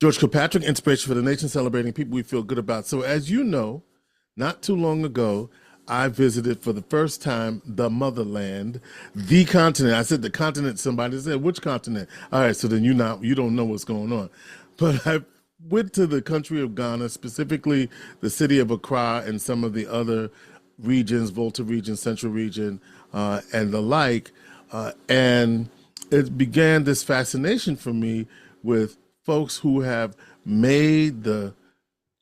George Kilpatrick Inspiration for the Nation, celebrating people we feel good about. So as you know, not too long ago, I visited for the first time the motherland, the continent. I said the continent, somebody said, which continent? All right, so then you don't know what's going on. But I went to the country of Ghana, specifically the city of Accra and some of the other regions, Volta region, Central region, and the like. And it began this fascination for me with folks who have made the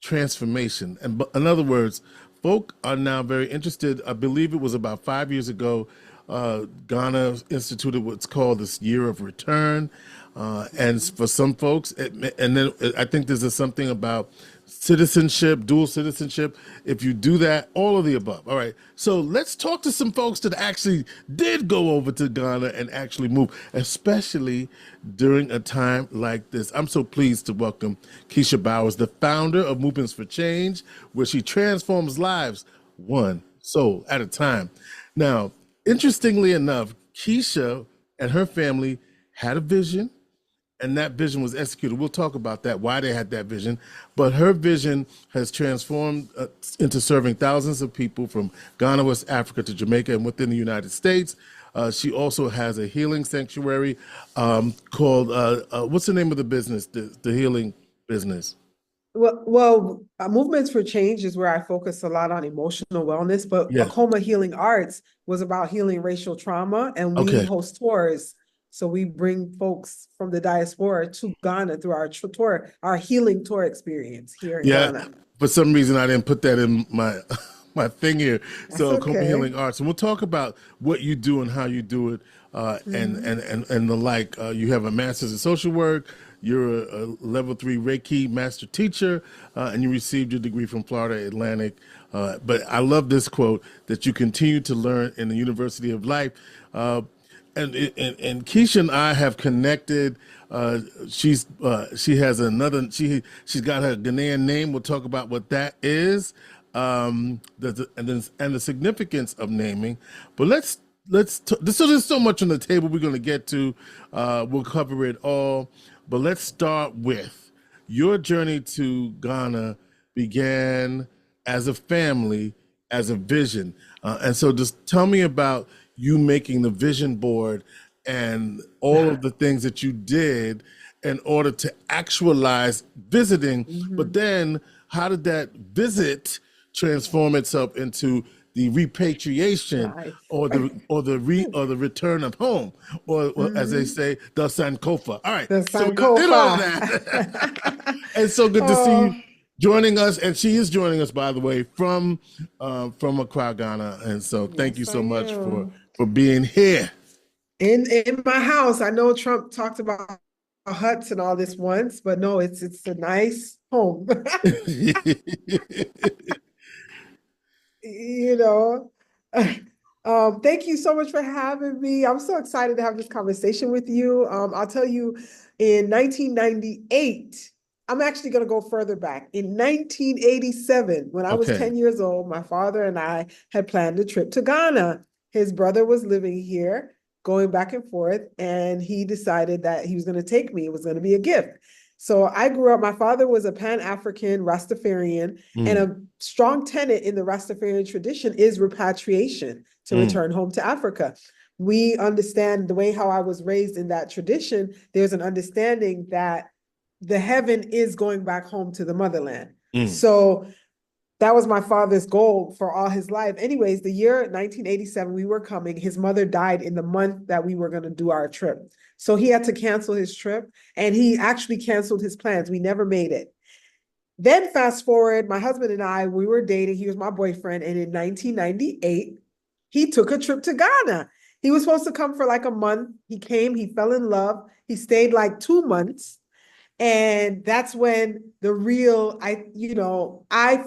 transformation. And in other words, folk are now very interested. I believe it was about 5 years ago, Ghana instituted what's called this year of return. And for some folks, and then I think there's something about citizenship, dual citizenship. If you do that, all of the above. All right. So let's talk to some folks that actually did go over to Ghana and actually move, especially during a time like this. I'm so pleased to welcome Keachia Bowers, the founder of Movements for Change, where she transforms lives one soul at a time. Now, interestingly enough, Keachia and her family had a vision, and that vision was executed. We'll talk about that, why they had that vision. But her vision has transformed into serving thousands of people from Ghana, West Africa to Jamaica and within the United States. She also has a healing sanctuary called, what's the name of the business, the healing business? Well, Movements for Change is where I focus a lot on emotional wellness, but Yeah. Akoma Healing Arts was about healing racial trauma, and we host tours. So we bring folks from the diaspora to Ghana through our tour, our healing tour experience here in Ghana. For some reason, I didn't put that in my my thing here. So Akoma okay. Healing Arts, and we'll talk about what you do and how you do it, and the like. You have a master's in social work. You're a level 3 Reiki master teacher, and you received your degree from Florida Atlantic. But I love this quote, that you continue to learn in the University of Life. And Keachia and I have connected. She has she's got her Ghanaian name. We'll talk about what that is, and the significance of naming. But so there's so much on the table we're going to get to. We'll cover it all. But let's start with your journey to Ghana began as a family, as a vision. And so just tell me about you making the vision board and all of the things that you did in order to actualize visiting. But then how did that visit transform itself into the repatriation or the return of home, or as they say, the Sankofa. All right, the Sankofa. So all that. And so good to see you joining us, and she is joining us, by the way, from Accra, Ghana. And so thank you so much for being here in my house. I know Trump talked about huts and all this once, but no, it's a nice home. You know, thank you so much for having me. I'm so excited to have this conversation with you. I'll tell you, in 1998, I'm actually going to go further back. In 1987, when I was 10 years old, my father and I had planned a trip to Ghana. His brother was living here, going back and forth, and he decided that he was going to take me. It was going to be a gift. So I grew up, my father was a Pan-African Rastafarian, and a strong tenet in the Rastafarian tradition is repatriation, to return home to Africa. We understand the way how I was raised in that tradition. There's an understanding that the heaven is going back home to the motherland. So that was my father's goal for all his life. Anyways, the year 1987, we were coming. His mother died in the month that we were going to do our trip. So he had to cancel his trip, and he actually canceled his plans. We never made it. Then fast forward, my husband and I, we were dating. He was my boyfriend. And in 1998, he took a trip to Ghana. He was supposed to come for like a month. He came, he fell in love. He stayed like 2 months. And that's when the real, I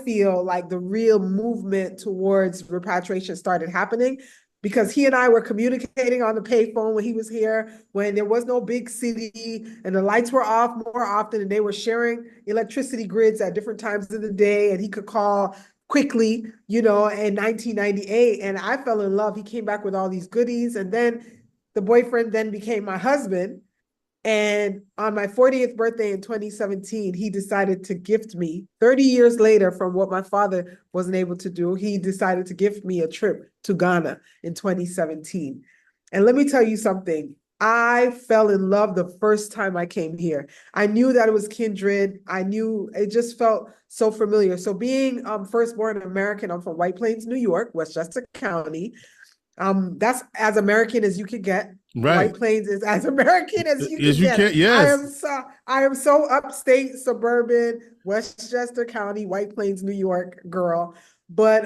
feel like the real movement towards repatriation started happening, because he and I were communicating on the payphone when he was here, when there was no big city and the lights were off more often, and they were sharing electricity grids at different times of the day, and he could call quickly, in 1998. And I fell in love. He came back with all these goodies. And then the boyfriend then became my husband. And on my 40th birthday in 2017, he decided to gift me, 30 years later from what my father wasn't able to do, he decided to gift me a trip to Ghana in 2017. And let me tell you something. I fell in love the first time I came here. I knew that it was kindred. I knew it just felt so familiar. So being firstborn American, I'm from White Plains, New York, Westchester County. That's as American as you could get. Right. White Plains is as American as you Yes, could you get. can. Yes. I am so upstate, suburban, Westchester County, White Plains, New York girl. But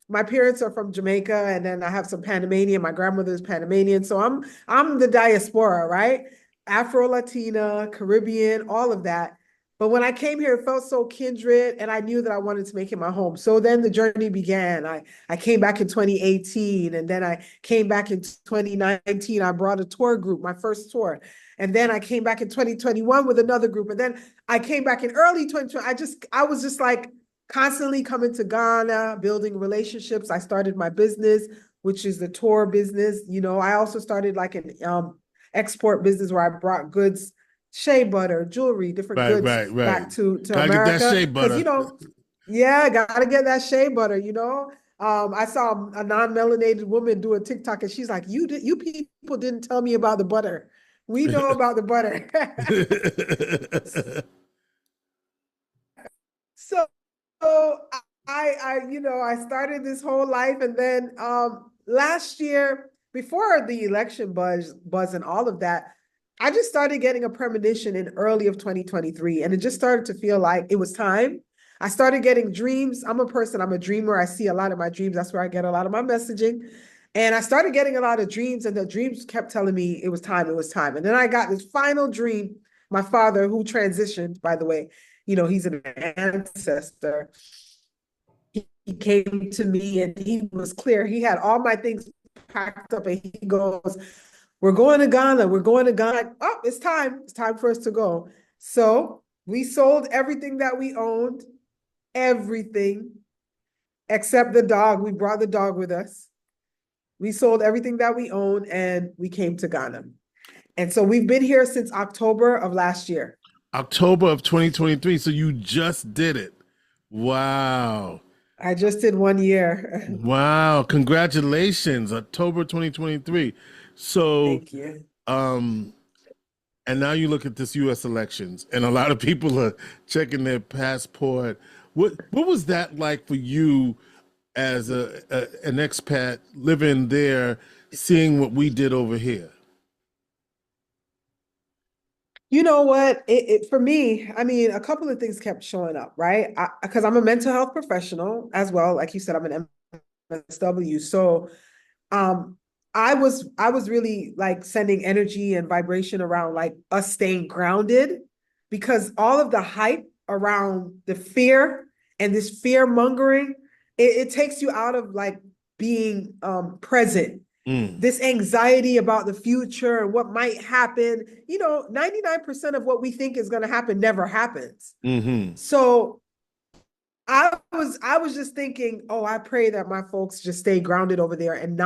my parents are from Jamaica, and then I have some Panamanian. My grandmother's Panamanian, so I'm the diaspora, right? Afro-Latina, Caribbean, all of that. But when I came here, it felt so kindred, and I knew that I wanted to make it my home. So then the journey began. I came back in 2018, and then I came back in 2019. I brought a tour group, my first tour. And then I came back in 2021 with another group. And then I came back in early 2020. I was just like constantly coming to Ghana, building relationships. I started my business, which is the tour business. You know, I also started like an export business where I brought goods, shea butter, jewelry, different Right, goods right, right. back to Gotta get that America. shea Because, butter. you know, yeah, gotta get that shea butter, you know. I saw a non-melanated woman do a TikTok and she's like, you people didn't tell me about the butter. We know about the butter. So you know, I started this whole life, and then last year, before the election buzz and all of that, I just started getting a premonition in early of 2023, and it just started to feel like it was time. I started getting dreams. I'm a dreamer. I see a lot of my dreams. That's where I get a lot of my messaging. And I started getting a lot of dreams, and the dreams kept telling me it was time, it was time. And then I got this final dream. My father, who transitioned, by the way, you know, he's an ancestor. He came to me and he was clear. He had all my things packed up and he goes, we're going to Ghana. We're going to Ghana. Oh, it's time. It's time for us to go. So we sold everything that we owned, everything except the dog. We brought the dog with us. We sold everything that we owned and we came to Ghana. And so we've been here since October of last year. October of 2023. So you just did it. Wow. I just did 1 year. Wow. Congratulations. October 2023. So, Thank you. and now you look at this US elections and a lot of people are checking their passport. What was that like for you as an expat living there, seeing what we did over here? You know what? For me, I mean, a couple of things kept showing up, right? Because I'm a mental health professional as well. Like you said, I'm an MSW. So um, I was really like sending energy and vibration around like us staying grounded, because all of the hype around the fear and this fear mongering, it takes you out of like being present. This anxiety about the future and what might happen. You know, 99% of what we think is going to happen never happens. Mm-hmm. So I was just thinking, oh, I pray that my folks just stay grounded over there and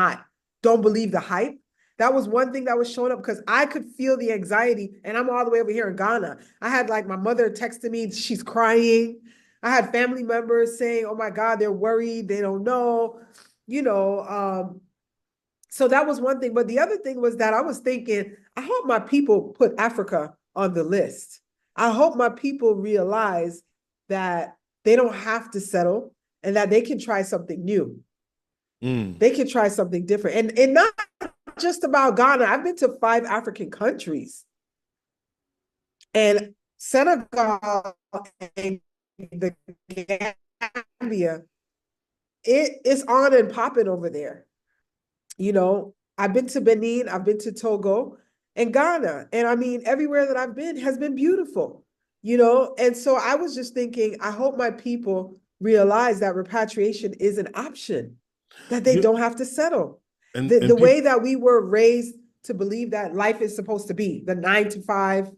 don't believe the hype. That was one thing that was showing up, because I could feel the anxiety, and I'm all the way over here in Ghana. I had like my mother texting me, she's crying. I had family members saying, oh my God, they're worried, they don't know, you know. So that was one thing. But the other thing was that I was thinking, I hope my people put Africa on the list. I hope my people realize that they don't have to settle and that they can try something new. They can try something different. And not just about Ghana. I've been to 5 African countries. And Senegal and the Gambia, it's on and popping over there. You know, I've been to Benin, I've been to Togo and Ghana. And I mean, everywhere that I've been has been beautiful, you know? And so I was just thinking, I hope my people realize that repatriation is an option, that they don't have to settle. The way that we were raised to believe that life is supposed to be, the 9 to 5,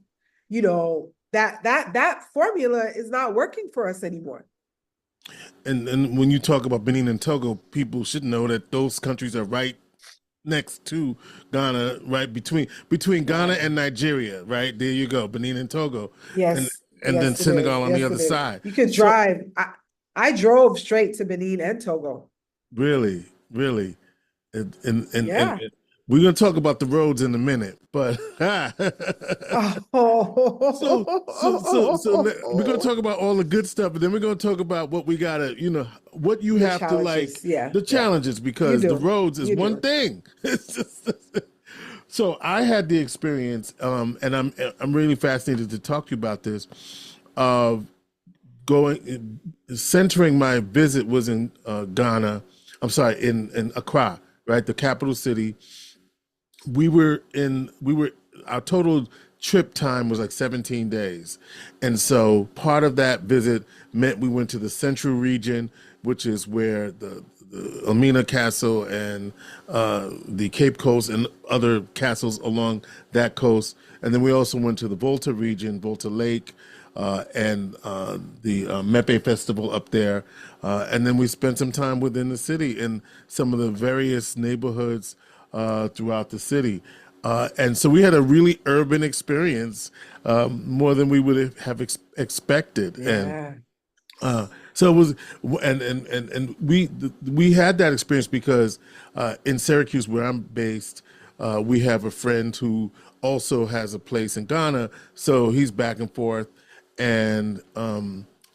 you know, that formula is not working for us anymore. And when you talk about Benin and Togo, people should know that those countries are right next to Ghana, right between Ghana and Nigeria, right? There you go, Benin and Togo, and Yes, and then yes, it is. Senegal on the Yes, other it is. side. You could So drive. I drove straight to Benin and Togo. really, really, and Yeah. we're gonna talk about the roads in a minute, but we're gonna Oh, talk about all the good stuff, but then we're gonna talk about what we gotta, what you the have to like, challenges. Yeah, the yeah. challenges, You because the do. roads is You one do. thing. It's just, so I had the experience, and I'm really fascinated to talk to you about this, of centering my visit was in Ghana. I'm sorry, in Accra, right, the capital city. We were our total trip time was like 17 days. And so part of that visit meant we went to the central region, which is where the Elmina Castle and the Cape Coast and other castles along that coast. And then we also went to the Volta region, Volta Lake, and the Mepe Festival up there. And then we spent some time within the city in some of the various neighborhoods throughout the city. And so we had a really urban experience, more than we would have expected. And Yeah. so it was, and we had that experience because in Syracuse, where I'm based, we have a friend who also has a place in Ghana, so he's back and forth, and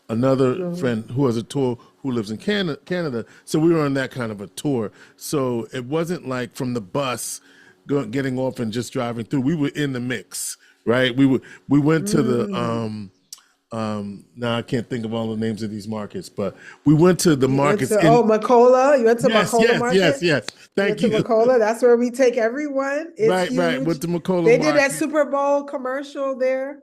another Mhm. friend who has a tour who lives in Canada. So we were on that kind of a tour. So it wasn't like from the bus getting off and just driving through. We were in the mix, right? We went to the Mm. now I can't think of all the names of these markets, but we went to the You went markets to, in. Macola. You went to Yes, Macola yes, yes, Market. yes. You went Thank to you. Macola. That's where we take everyone. It's Right. huge. Went to McCullough They did that Market. Super Bowl commercial there.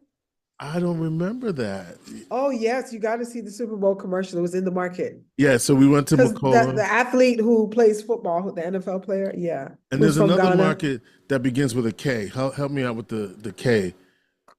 I don't remember that. Oh, yes, you got to see the Super Bowl commercial. It was in the market. Yeah, so we went to Because the McCullough, athlete who plays football, the NFL player, yeah, and who's there's from another Ghana. market that begins with a K. Help me out with the K.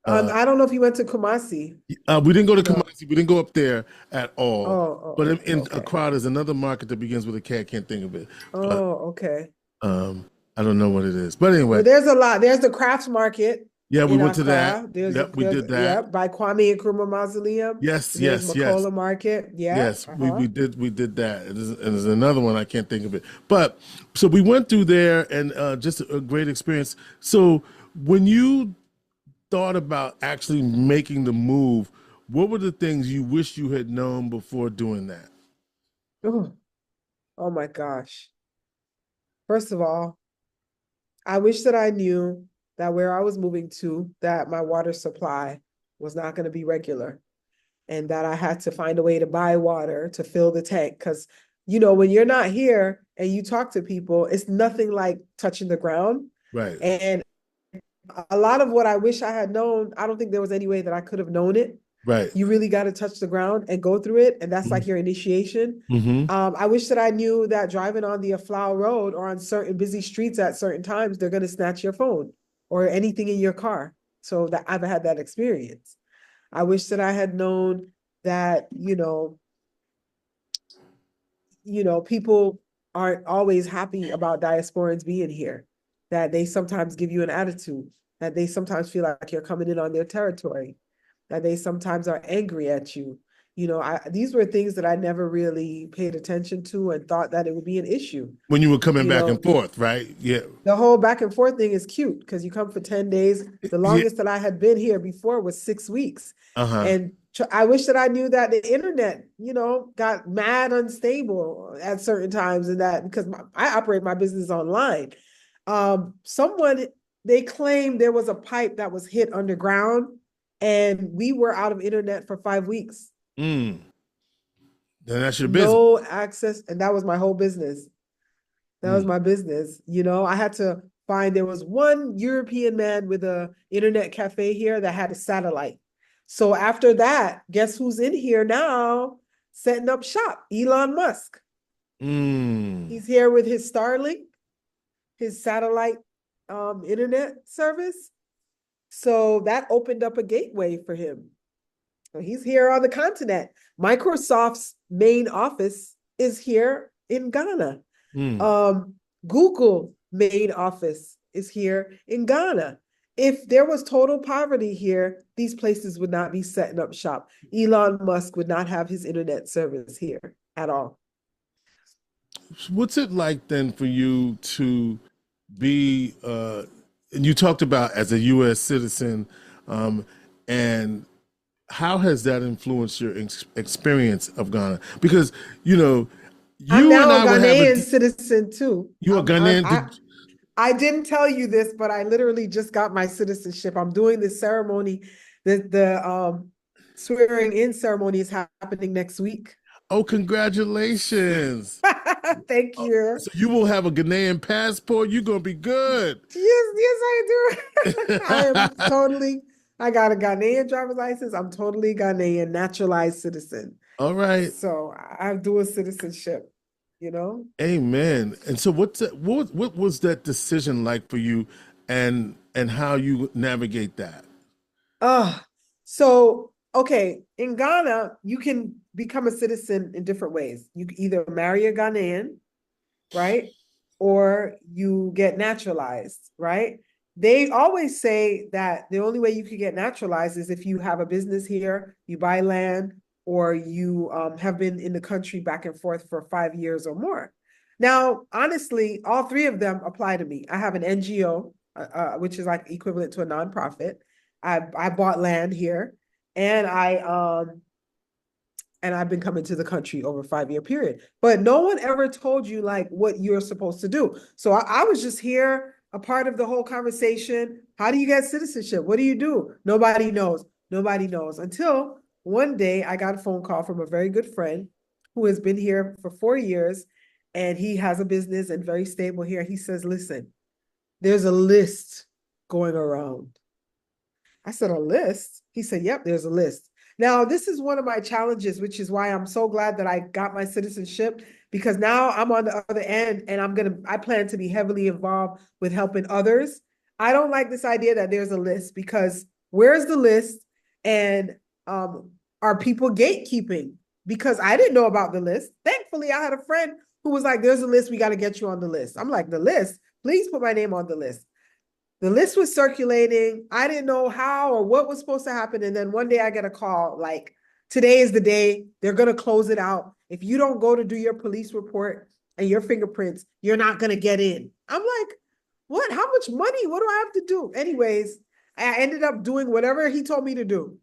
I don't know if you went to Kumasi. We didn't go to No. Kumasi. We didn't go up there at all. But in Okay. Accra, there's another market that begins with a K. I can't think of it, but Oh, okay. I don't know what it is. But Well, anyway, there's a lot. There's the crafts market yeah, we in went to that. Accra. Yep, we did Yeah, that. by Kwame Nkrumah Mausoleum. Yes, And there's yes, yes. Macola Market. Yeah. Yes, Uh-huh. we did that. And there's another one I can't think of it. But so we went through there, and just a great experience. So when you thought about actually making the move, what were the things you wish you had known before doing that? Oh, oh my gosh. First of all, I wish that I knew that where I was moving to, that my water supply was not going to be regular and that I had to find a way to buy water to fill the tank. Because, when you're not here and you talk to people, it's nothing like touching the ground. Right, And a lot of what I wish I had known, I don't think there was any way that I could have known it. right. You really got to touch the ground and go through it. And that's like your initiation. Mm-hmm. I wish that I knew that driving on the Aflau Road or on certain busy streets at certain times, they're going to snatch your phone or anything in your car. So that I've had that experience. I wish that I had known that, people aren't always happy about diasporans being here, that they sometimes give you an attitude, that they sometimes feel like you're coming in on their territory, that they sometimes are angry at you. These were things that I never really paid attention to and thought that it would be an issue. When you were coming You back and know, forth, right? Yeah. the whole back and forth thing is cute because you come for 10 days. The Yeah. longest that I had been here before was 6 weeks. Uh-huh. And I wish that I knew that the internet, got mad unstable at certain times, and that because I operate my business online. Someone, they claimed there was a pipe that was hit underground and we were out of internet for 5 weeks. Then that's your business. No access. And that was my whole business. That was my business. I had to find, there was one European man with a internet cafe here that had a satellite. So after that, guess who's in here now setting up shop? Elon Musk. He's here with his Starlink, his satellite internet service. So that opened up a gateway for him. So he's here on the continent. Microsoft's main office is here in Ghana. Google main office is here in Ghana. If there was total poverty here, these places would not be setting up shop. Elon Musk would not have his internet service here at all. What's it like then for you to be, and you talked about as a U.S. citizen, and how has that influenced your experience of Ghana? Because, you know, I'm you and now a I would have Ghanaian citizen too. you are Ghanaian. I didn't tell you this, but I literally just got my citizenship. I'm doing this ceremony. The swearing in ceremony is happening next week. Oh, congratulations. Thank you. So you will have a Ghanaian passport. You're going to be good. Yes, I do. I got a Ghanaian driver's license. I'm totally Ghanaian, naturalized citizen. All right. So I have dual citizenship, you know? Amen. And so what was that decision like for you, and how you navigate that? Okay, in Ghana, you can become a citizen in different ways. You can either marry a Ghanaian, right? Or you get naturalized, right? They always say that the only way you could get naturalized is if you have a business here, you buy land, or you have been in the country back and forth for 5 years or more. Now, honestly, all three of them apply to me. I have an NGO, which is like equivalent to a nonprofit. I bought land here, and I've been coming to the country over a 5-year period. But no one ever told you like what you're supposed to do. So I was just here, a part of the whole conversation. How do you get citizenship? What do you do? Nobody knows. Nobody knows. Until one day I got a phone call from a very good friend who has been here for 4 years, and he has a business and very stable here. He says, listen, there's a list going around. I said, a list? He said, yep, there's a list. Now, this is one of my challenges, which is why I'm so glad that I got my citizenship, because now I'm on the other end, and I plan to be heavily involved with helping others. I don't like this idea that there's a list, because where's the list? And are people gatekeeping? Because I didn't know about the list. Thankfully, I had a friend who was like, there's a list, we got to get you on the list. I'm like, the list? Please put my name on the list. The list was circulating. I didn't know how or what was supposed to happen. And then one day I get a call like, today is the day. They're going to close it out. If you don't go to do your police report and your fingerprints, you're not going to get in. I'm like, what? How much money? What do I have to do? Anyways, I ended up doing whatever he told me to do.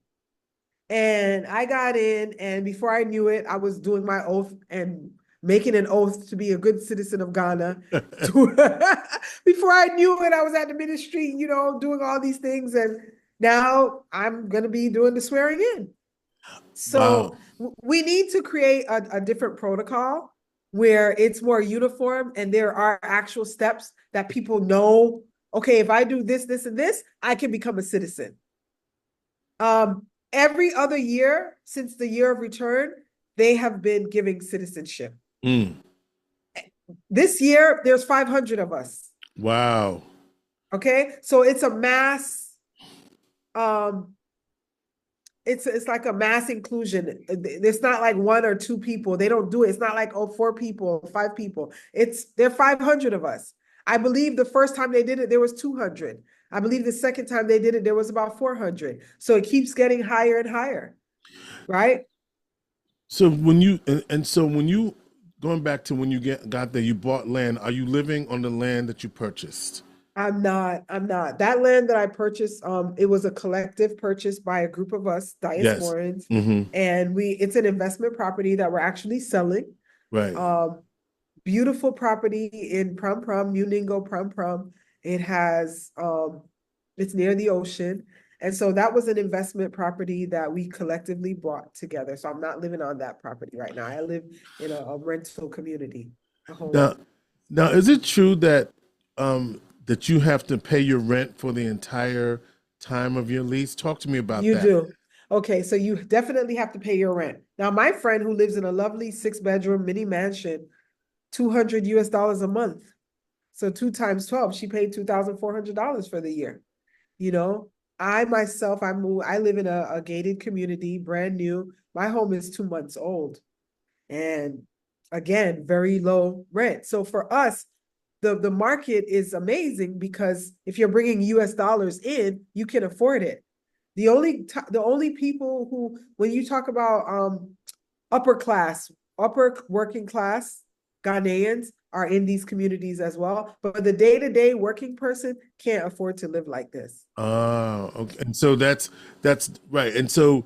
And I got in, and before I knew it, I was doing my oath and making an oath to be a good citizen of Ghana. Before I knew it, I was at the ministry, doing all these things. And now I'm going to be doing the swearing in. So we need to create a different protocol where it's more uniform and there are actual steps that people know, okay, if I do this, this, and this, I can become a citizen. Every other year since the year of return, they have been giving citizenship. This year, there's 500 of us. Wow. Okay, so it's a mass. It's like a mass inclusion. It's not like 1 or 2 people. They don't do it. It's not like 4 people, 5 people. There are 500 of us. I believe the first time they did it, there was 200. I believe the second time they did it, there was about 400. So it keeps getting higher and higher, right? So when you going back to when you got there, you bought land. Are you living on the land that you purchased? I'm not. That land that I purchased, it was a collective purchase by a group of us, diasporans. Yes. Mm-hmm. And it's an investment property that we're actually selling. Right. Beautiful property in Prum Prum, New Ningo, Prum Prum. It has, it's near the ocean. And so that was an investment property that we collectively bought together. So I'm not living on that property right now. I live in a rental community. Now, is it true that that you have to pay your rent for the entire time of your lease? Talk to me about that. You do. Okay, so you definitely have to pay your rent. Now, my friend who lives in a lovely 6-bedroom mini mansion, $200 a month. So 2 times 12, she paid $2,400 for the year. I myself, I live in a gated community, brand new. My home is 2 months old. And again, very low rent. So for us, the market is amazing because if you're bringing US dollars in, you can afford it. The only people who, when you talk about upper working class Ghanaians are in these communities as well, but the day-to-day working person can't afford to live like this. Okay. And so that's right. And so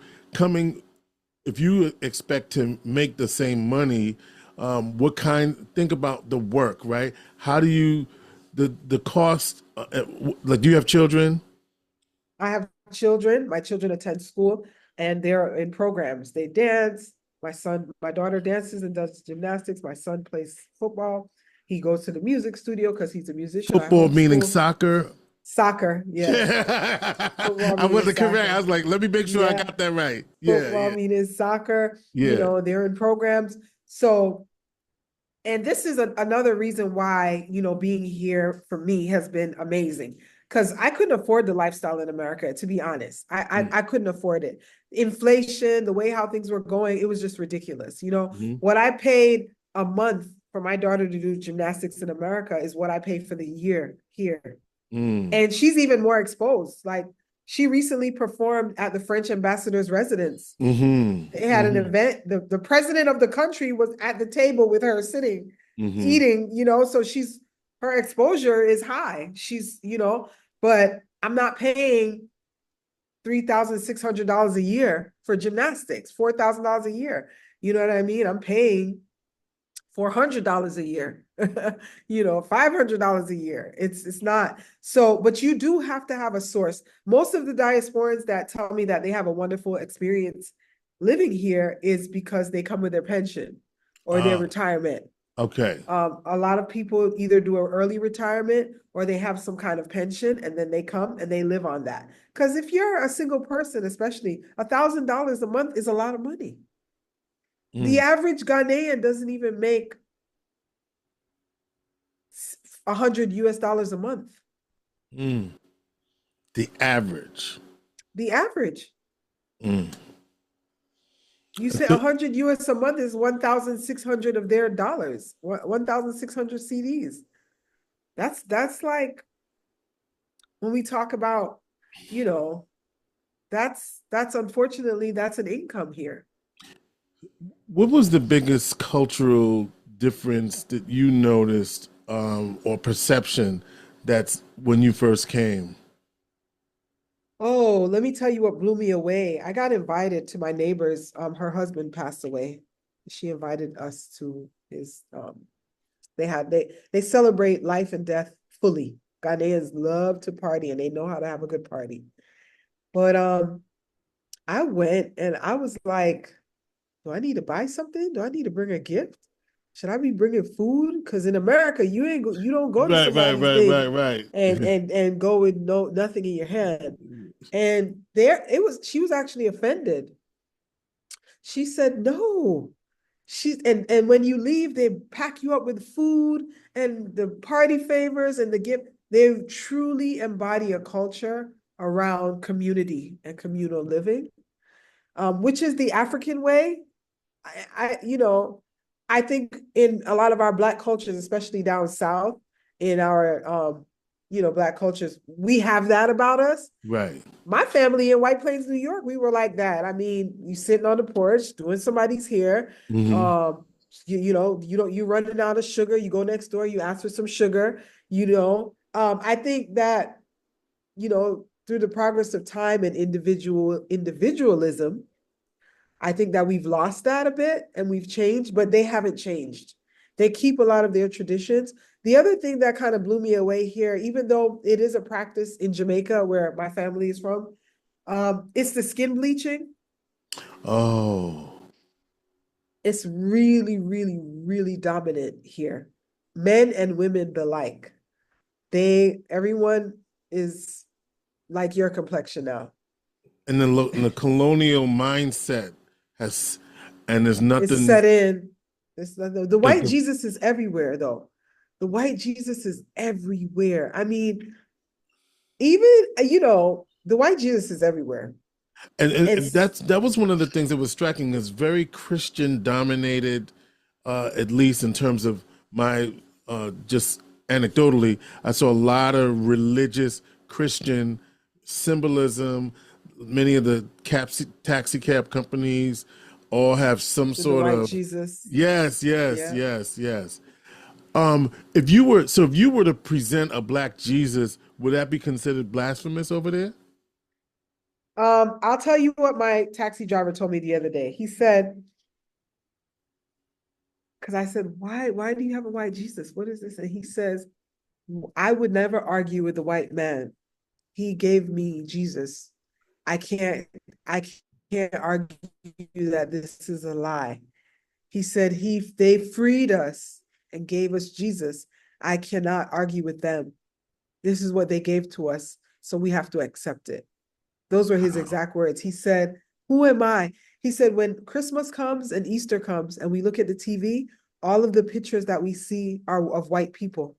if you expect to make the same money, think about the work, right? How do you, the cost, like, do you have children? I have children. My children attend school and they're in programs. They dance. My daughter dances and does gymnastics. My son plays football. He goes to the music studio because he's a musician. I Football meaning homeschool. soccer? Soccer, yes. I wasn't correct. I was like, let me make sure I got that right. Football meaning soccer. Yeah. They're in programs. So, and this is another reason why, being here for me has been amazing. Because I couldn't afford the lifestyle in America, to be honest. I couldn't afford it. Inflation, the way how things were going, it was just ridiculous. What I paid a month for my daughter to do gymnastics in America is what I paid for the year here. And she's even more exposed. Like, she recently performed at the French ambassador's residence. They had an event. The president of the country was at the table with her sitting, eating, so her exposure is high. She's, but I'm not paying $3,600 a year for gymnastics, $4,000 a year. You know what I mean? I'm paying $400 a year, $500 a year. It's not so, but you do have to have a source. Most of the diasporans that tell me that they have a wonderful experience living here is because they come with their pension or their retirement. Okay. A lot of people either do an early retirement or they have some kind of pension and then they come and they live on that. Because if you're a single person, especially, $1,000 a month is a lot of money. The average Ghanaian doesn't even make $100 a month. The average. The average. You said $100 a month is 1,600 of their dollars, 1,600 CDs. That's like, when we talk about, that's unfortunately, that's an income here. What was the biggest cultural difference that you noticed, or perception, that's when you first came? Oh, let me tell you what blew me away. I got invited to my neighbor's, her husband passed away. She invited us to his, they celebrate life and death fully. Ghanaians love to party and they know how to have a good party. But I went and I was like, do I need to buy something? Do I need to bring a gift? Should I be bringing food? Because in America, you don't go to right. and go with nothing in your hand. And she was actually offended. She said, no. And when you leave, they pack you up with food and the party favors and the gift. They truly embody a culture around community and communal living, which is the African way. I think in a lot of our Black cultures, especially down South, in our, Black cultures, we have that about us. Right. My family in White Plains, New York, we were like that. I mean, you sitting on the porch doing somebody's hair. You running out of sugar, you go next door, you ask for some sugar, I think that, through the progress of time and individualism, I think that we've lost that a bit and we've changed, but they haven't changed. They keep a lot of their traditions. The other thing that kind of blew me away here, even though it is a practice in Jamaica where my family is from, it's the skin bleaching. Oh. It's really, really, really dominant here. Men and women alike. Everyone is like your complexion now. And the colonial mindset there's nothing. It's set in. The white Jesus is everywhere, though. The white Jesus is everywhere. I mean, even, the white Jesus is everywhere. And that was one of the things that was striking. Is very Christian dominated, at least in terms of my just anecdotally, I saw a lot of religious Christian symbolism. Many of the taxi cab companies all have some With the sort white of Jesus. yes, yes, Yeah. yes, yes. If you were to present a black Jesus, would that be considered blasphemous over there? I'll tell you what my taxi driver told me the other day. He said, because I said, why do you have a white Jesus? What is this? And he says, I would never argue with the white man. He gave me Jesus. I can't, I can't argue that this is a lie. He said they freed us and gave us Jesus. I cannot argue with them. This is what they gave to us, so we have to accept it. Those were his Wow. exact words. He said, who am I? He said, when Christmas comes and Easter comes and we look at the TV, all of the pictures that we see are of white people.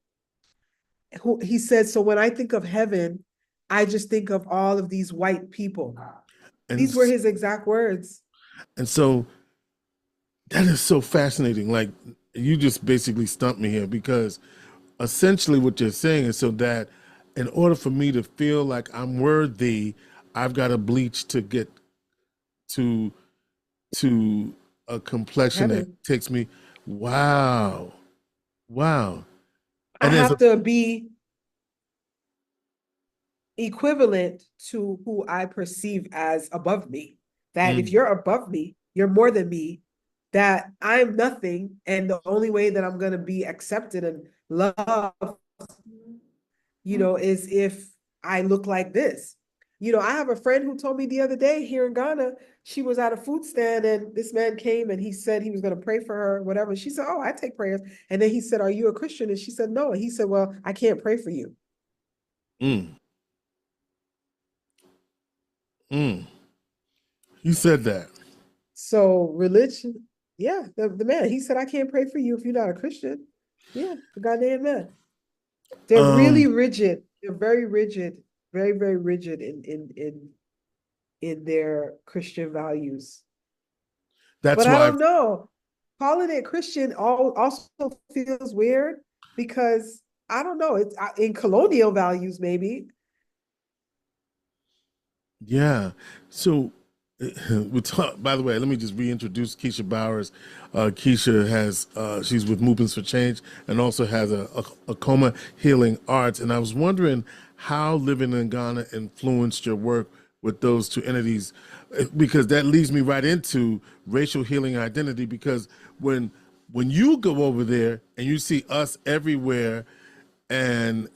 He said, so when I think of heaven, I just think of all of these white people. And These were his exact words. and so that is so fascinating. Like you just basically stumped me here because essentially what you're saying is so that in order for me to feel like I'm worthy, I've got to bleach to get to to a complexion that Heaven. takes me. Wow, wow. I And there's a have to be equivalent to who I perceive as above me. That if mm, you're above me, you're more than me, that I'm nothing. And the only way that I'm going to be accepted and loved, is if I look like this. I have a friend who told me the other day here in Ghana, she was at a food stand and this man came and he said he was going to pray for her, whatever. She said, oh, I take prayers. And then he said, are you a Christian? And she said, no. And he said, well, I can't pray for you. mm, mm. You said that. So religion, yeah, the man, he said, I can't pray for you if you're not a Christian. Yeah, the goddamn man. They're really Um, rigid. They're very rigid, very, very rigid in their Christian values. that's But I why. don't know. Calling it Christian also feels weird because I don't know. It's in colonial values, maybe. Yeah. So we talk, by the way, let me just reintroduce Keachia Bowers. Keisha has she's with Movements for Change and also has a coma healing arts. And I was wondering how living in Ghana influenced your work with those two entities, because that leads me right into racial healing identity. Because when you go over there and you see us everywhere and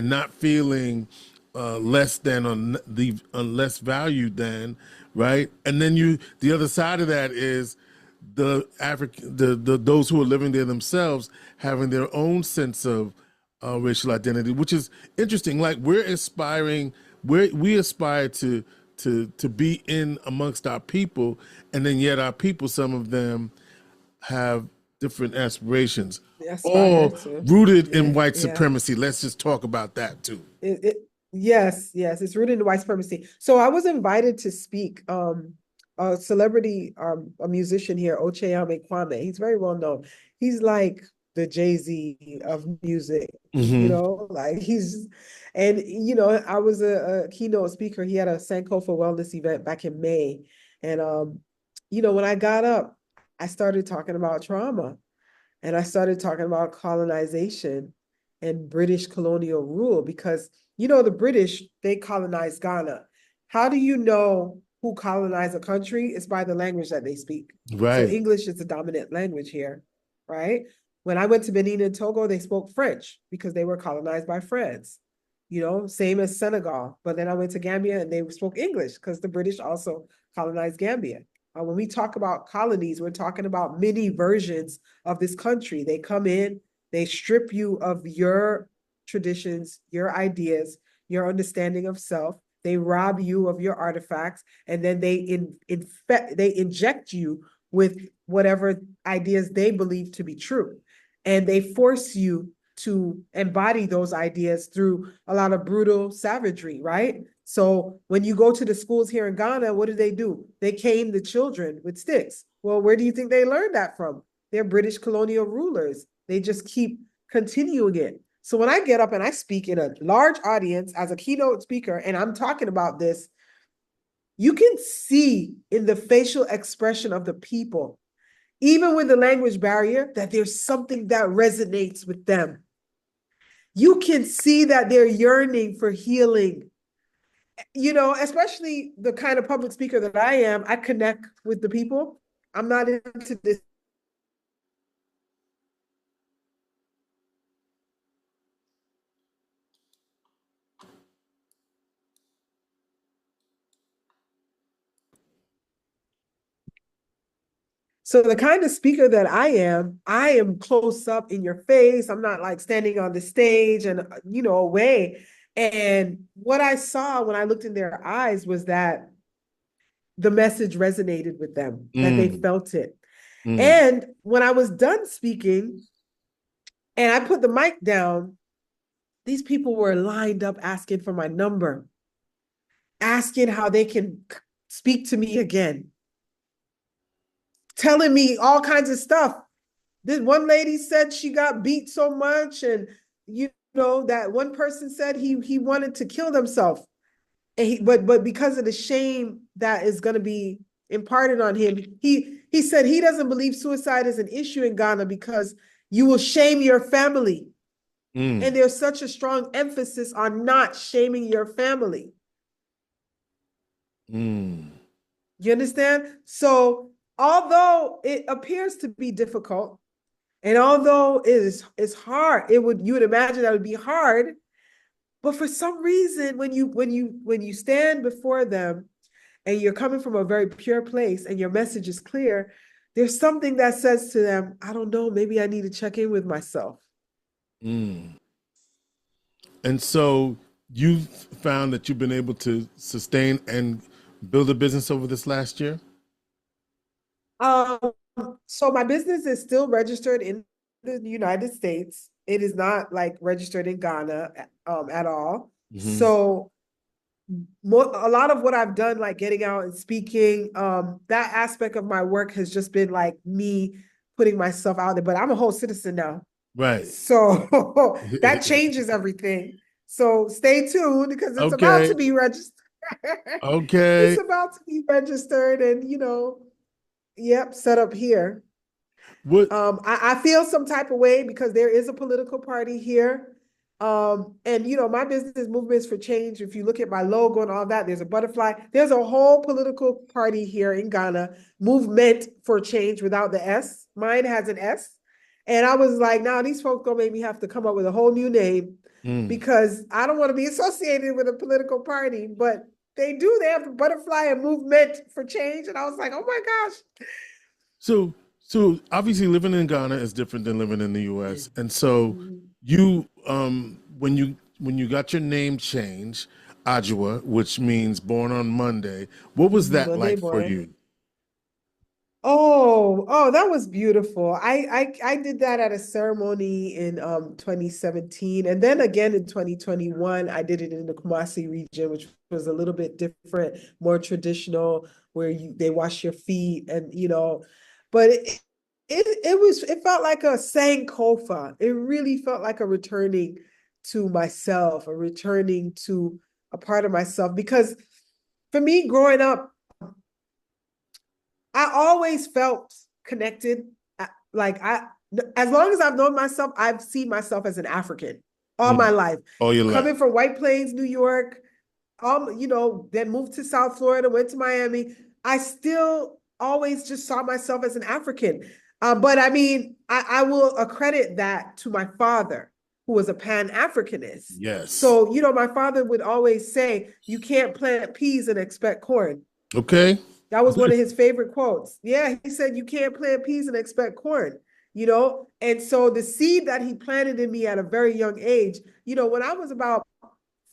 not feeling less than or less valued than, right? And then the other side of that is the African the those who are living there themselves having their own sense of racial identity, which is interesting. Like we aspire to be in amongst our people, and then yet our people, some of them have different aspirations, They aspire all to. rooted in Yeah, white yeah. supremacy. Let's just talk about that too. Yes, yes, it's rooted in white supremacy. So I was invited to speak. A celebrity, a musician here, Ochayame Kwame. He's very well known. He's like the Jay-Z of music, Hmm. like I was a keynote speaker. He had a Sankofa Wellness event back in May, and when I got up, I started talking about trauma. And I started talking about colonization and British colonial rule because, the British, they colonized Ghana. How do you know who colonized a country? It's by the language that they speak. So Right. English is the dominant language here, right? When I went to Benin and Togo, they spoke French because they were colonized by France. Same as Senegal. But then I went to Gambia and they spoke English because the British also colonized Gambia. When we talk about colonies, we're talking about mini versions of this country. They come in, they strip you of your traditions, your ideas, your understanding of self. They rob you of your artifacts, and then they inject you with whatever ideas they believe to be true. And they force you to embody those ideas through a lot of brutal savagery, right? So when you go to the schools here in Ghana, what do? They cane the children with sticks. Well, where do you think they learned that from? They're British colonial rulers. They just keep continuing it. So when I get up and I speak in a large audience as a keynote speaker and I'm talking about this, you can see in the facial expression of the people, even with the language barrier, that there's something that resonates with them. You can see that they're yearning for healing. You know, especially the kind of public speaker that I am, I connect with the people. I'm not into this. So the kind of speaker that I am close up in your face. I'm not like standing on the stage and, away. And what I saw when I looked in their eyes was that the message resonated with them, that they felt it. And when I was done speaking and I put the mic down, these people were lined up asking for my number, asking how they can speak to me again, telling me all kinds of stuff. This one lady said she got beat so much, and that one person said he wanted to kill himself, and but because of the shame that is going to be imparted on him, he said he doesn't believe suicide is an issue in Ghana because you will shame your family, and there's such a strong emphasis on not shaming your family. You understand? So although it appears to be difficult, and although it's hard, you would imagine that would be hard, but for some reason, when you stand before them and you're coming from a very pure place and your message is clear, there's something that says to them, I don't know, maybe I need to check in with myself. And so you've found that you've been able to sustain and build a business over this last year? So my business is still registered in the United States. It is not like registered in Ghana at all. So a lot of what I've done, like getting out and speaking, that aspect of my work has just been like me putting myself out there. But I'm a whole citizen now. Right. So that changes everything. So stay tuned because it's about to be registered. Okay. It's about to be registered and, set up here. What? I feel some type of way because there is a political party here. And my business is Movements for Change. If you look at my logo and all that, there's a butterfly. There's a whole political party here in Ghana, Movement for Change without the S. Mine has an S. And I was like, now these folks gonna make me have to come up with a whole new name because I don't want to be associated with a political party, but they do. They have the butterfly and Movement for Change. And I was like, oh my gosh. So obviously living in Ghana is different than living in the US. And so you when you got your name changed, Ajua, which means born on Monday, what was that like for you? Oh, that was beautiful. I did that at a ceremony in 2017, and then again in 2021, I did it in the Kumasi region, which was a little bit different, more traditional, where they wash your feet and but it felt like a Sankofa. It really felt like a returning to myself, a returning to a part of myself. Because for me, growing up, I always felt connected. As long as I've known myself, I've seen myself as an African all my life. All your life. Coming from White Plains, New York, then moved to South Florida, went to Miami. I still always just saw myself as an African. But I mean, I will accredit that to my father, who was a Pan-Africanist. Yes. So, my father would always say, you can't plant peas and expect corn. Okay. That was one of his favorite quotes. Yeah, he said, you can't plant peas and expect corn, And so the seed that he planted in me at a very young age, when I was about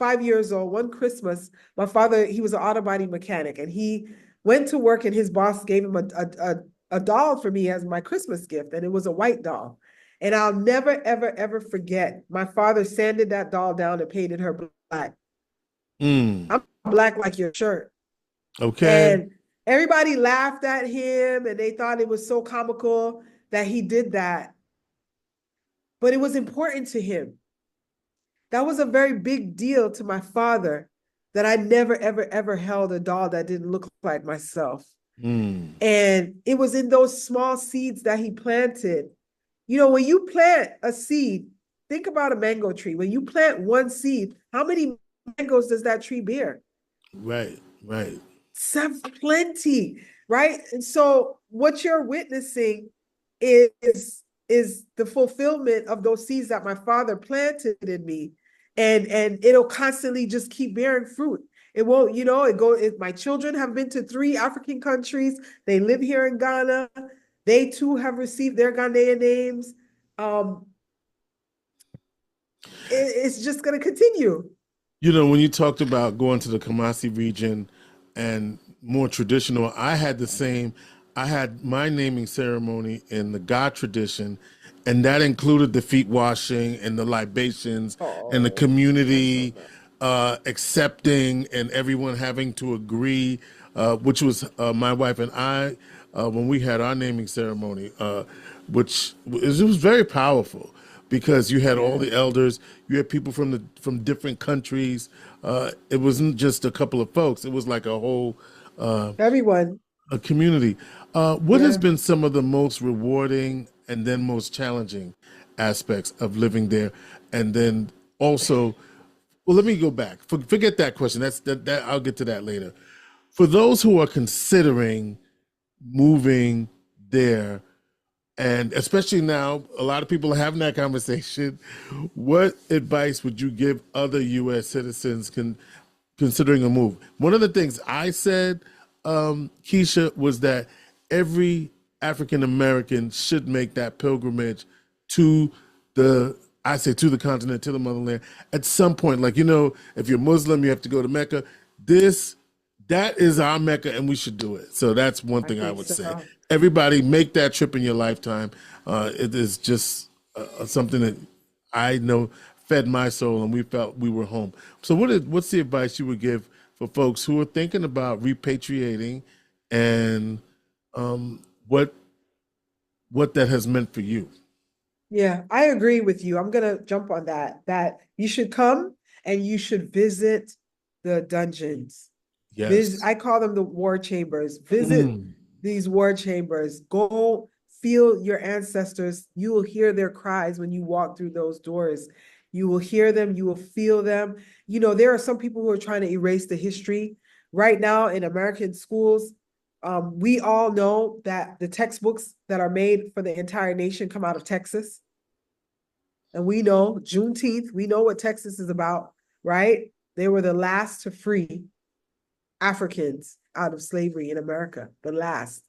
5 years old, one Christmas, my father, he was an auto body mechanic, and he went to work and his boss gave him a doll for me as my Christmas gift, and it was a white doll. And I'll never, ever, ever forget, my father sanded that doll down and painted her black. I'm black like your shirt. Okay. And everybody laughed at him and they thought it was so comical that he did that. But it was important to him. That was a very big deal to my father, that I never, ever, ever held a doll that didn't look like myself. Mm. And it was in those small seeds that he planted. You know, when you plant a seed, think about a mango tree. When you plant one seed, how many mangoes does that tree bear? Right, right. Plenty, right? And so what you're witnessing is the fulfillment of those seeds that my father planted in me. And it'll constantly just keep bearing fruit. It won't, my children have been to 3 African countries. They live here in Ghana. They too have received their Ghanaian names. It's just going to continue. You know, when you talked about going to the Kumasi region and more traditional, I had the same. I had my naming ceremony in the God tradition, and that included the feet washing and the libations and the community accepting and everyone having to agree, which was my wife and I when we had our naming ceremony, which it was very powerful because you had all the elders, you had people from different countries. It wasn't just a couple of folks; it was like a whole everyone, a community. What has been some of the most rewarding and then most challenging aspects of living there? And then also, well, let me go back. Forget that question. That I'll get to that later. For those who are considering moving there, and especially now, a lot of people are having that conversation. What advice would you give other U.S. citizens considering a move? One of the things I said, Keachia, was that every African American should make that pilgrimage to the continent, to the motherland at some point. Like, if you're Muslim, you have to go to Mecca. That is our Mecca, and we should do it. So that's one thing I would say. Everybody, make that trip in your lifetime. It is just something that I know fed my soul, and we felt we were home. So what's the advice you would give for folks who are thinking about repatriating, and what that has meant for you? Yeah, I agree with you. I'm going to jump on that you should come and you should visit the dungeons. Yes. I call them the war chambers. Visit these war chambers. Go feel your ancestors. You will hear their cries when you walk through those doors. You will hear them. You will feel them. There are some people who are trying to erase the history. Right now in American schools, we all know that the textbooks that are made for the entire nation come out of Texas. And we know Juneteenth, we know what Texas is about, right? They were the last to free Africans out of slavery in America, the last,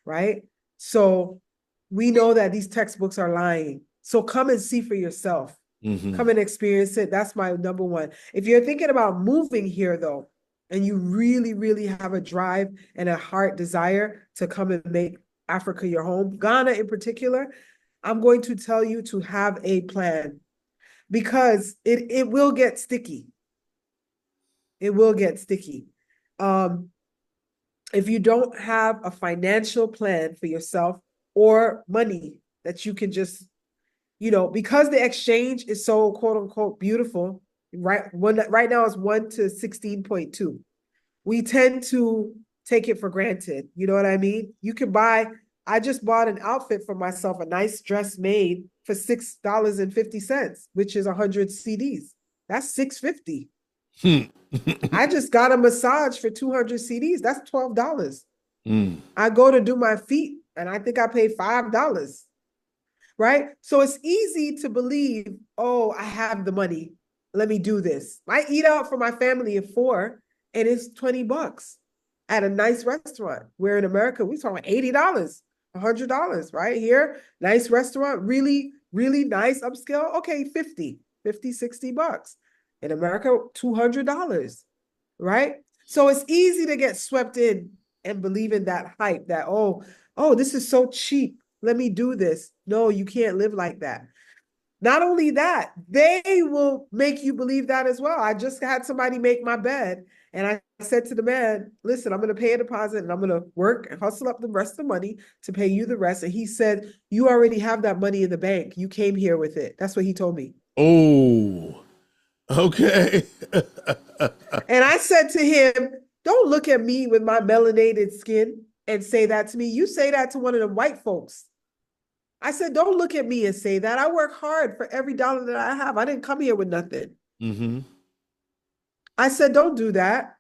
right? So we know that these textbooks are lying. So come and see for yourself. Come and experience it. That's my number one. If you're thinking about moving here, though, and you really, really have a drive and a heart desire to come and make Africa your home, Ghana in particular, I'm going to tell you to have a plan, because it will get sticky. It will get sticky. If you don't have a financial plan for yourself or money that you can just, because the exchange is so quote unquote beautiful, right? Right now it's 1 to 16.2. We tend to take it for granted. You know what I mean? I just bought an outfit for myself, a nice dress made for $6.50, which is 100 CDs. That's $6.50. I just got a massage for 200 CDs. That's $12. I go to do my feet and I think I paid $5. Right? So it's easy to believe, oh, I have the money. Let me do this. I eat out for my family of 4 and it's $20 at a nice restaurant. Where in America, we're talking $80, $100, right? Here, nice restaurant, really, really nice upscale. Okay, $50, $60. In America, $200, right? So it's easy to get swept in and believe in that hype that, oh, this is so cheap. Let me do this. No, you can't live like that. Not only that, they will make you believe that as well. I just had somebody make my bed, and I said to the man, listen, I'm going to pay a deposit and I'm going to work and hustle up the rest of the money to pay you the rest. And he said, you already have that money in the bank. You came here with it. That's what he told me. Oh, Okay. And I said to him, don't look at me with my melanated skin and say that to me. You say that to one of them white folks. I said, don't look at me and say that. I work hard for every dollar that I have. I didn't come here with nothing. Mm-hmm. I said, don't do that.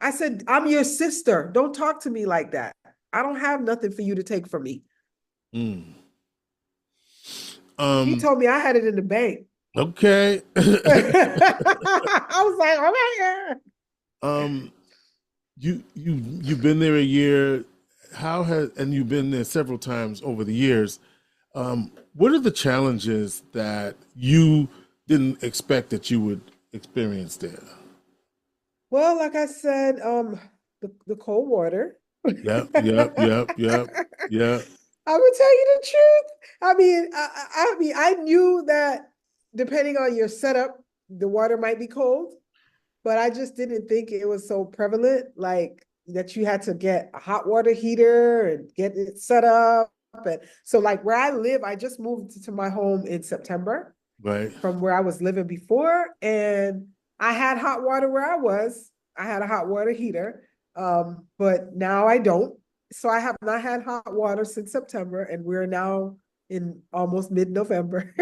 I said, I'm your sister. Don't talk to me like that. I don't have nothing for you to take from me. Mm. He told me I had it in the bank. Okay. I was like, oh my um, you've been there a year. And you've been there several times over the years. What are the challenges that you didn't expect that you would experience there? Well, like I said, the cold water. Yep, yep, yep, yep, yep. I would tell you the truth. I knew that depending on your setup, the water might be cold, but I just didn't think it was so prevalent, like that you had to get a hot water heater and get it set up. And so, like where I live, I just moved to my home in September Right. from where I was living before, and I had hot water where I was. I had a hot water heater, but now I don't. So I have not had hot water since September, and we're now in almost mid-November.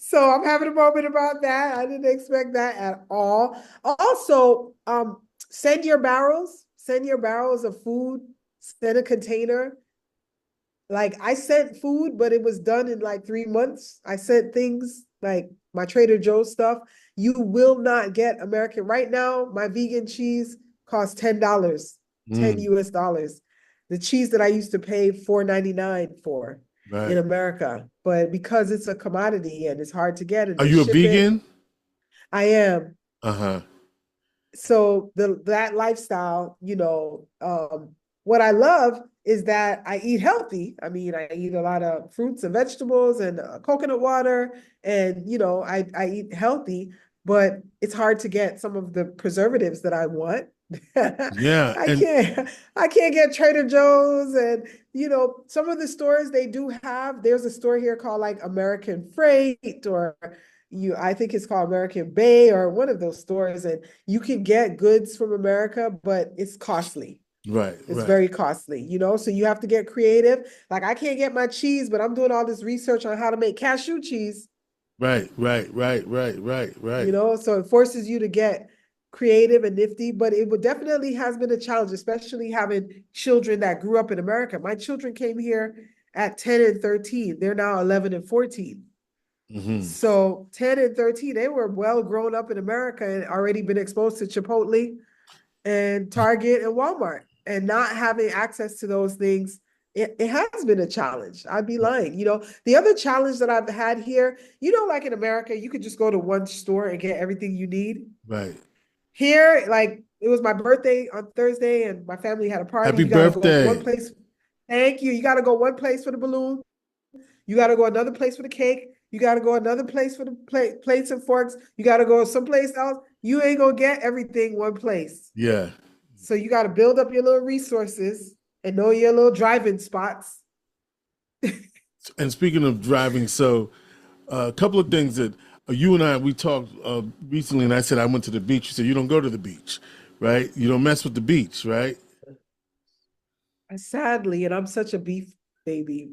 So I'm having a moment about that. I didn't expect that at all. Also, send your barrels of food, send a container. Like I sent food, but it was done in like 3 months. I sent things like my Trader Joe's stuff. You will not get American. Right now, my vegan cheese costs $10, 10 Mm, US dollars. The cheese that I used to pay $4.99 for in right. America. But because it's a commodity and it's hard to get and Are they you a ship it, vegan? I am. Uh-huh. So that lifestyle, what I love is that I eat healthy. I mean, I eat a lot of fruits and vegetables and coconut water, and I eat healthy, but it's hard to get some of the preservatives that I want. Yeah. I And can't I can't get Trader Joe's, and some of the stores they do have. There's a store here called like American Freight, or I think it's called American Bay, or one of those stores, and you can get goods from America, but it's costly. right, It's right. very costly, so you have to get creative. Like I can't get my cheese, but I'm doing all this research on how to make cashew cheese, Right, right, right, right, right, right. so it forces you to get creative and nifty, but it would definitely has been a challenge, especially having children that grew up in America. My children came here at 10 and 13. They're now 11 and 14. Mm-hmm. So 10 and 13, they were well grown up in America and already been exposed to Chipotle and Target and Walmart, and not having access to those things. It has been a challenge. I'd be lying. The other challenge that I've had here, like in America, you could just go to one store and get everything you need. Right. Here, like it was my birthday on Thursday and my family had a party. Happy You got to go one birthday. place. Thank you. You got to go one place for the balloon. You got to go another place for the cake. You got to go another place for the plates and forks. You got to go someplace else. You ain't gonna get everything one place. Yeah. So you got to build up your little resources and know your little driving spots. And speaking of driving, so a couple of things that you and we talked recently, and I said I went to the beach. You said you don't go to the beach, right? You don't mess with the beach, right? Sadly, and I'm such a beach baby,